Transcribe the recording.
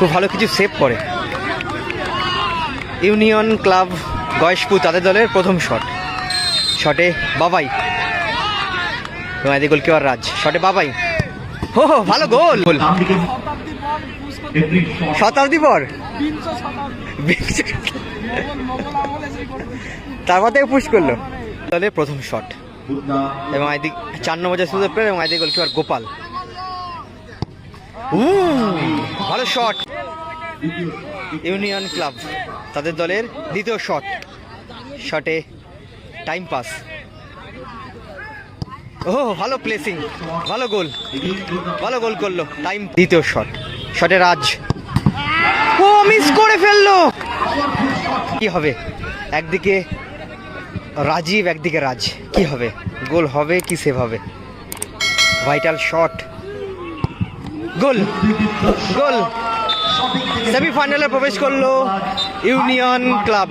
খুব ভালো কিছু সেভ করে। ইউনিয়ন ক্লাব গয়েশপুর তাদের দলের প্রথম শটে বাবাই এবং এদিকে গোলকিপার রাজ। শটে বাবাই, হো ভালো গোল। শতাব্দী পর তারপর থেকে পুশ করলো দলের প্রথম শট এবং এদিকে 4 নম্বর জার্সি প্লেয়ার এবং এদিকে গোলকিপার গোপাল। ভালো শট। ইউনিয়ন ক্লাব তাদের দলের দ্বিতীয় শটে টাইম পাস। ভালো প্লেসিং, ভালো গোল করলো টাইম। দ্বিতীয় শটে রাজ, মিস করে ফেললো। কি হবে? একদিকে রাজীব একদিকে রাজ, কি হবে? গোল হবে কি সেভ হবে? ভাইটাল শট, গোল। সেমিফাইনালে প্রবেশ করলো ইউনিয়ন ক্লাব।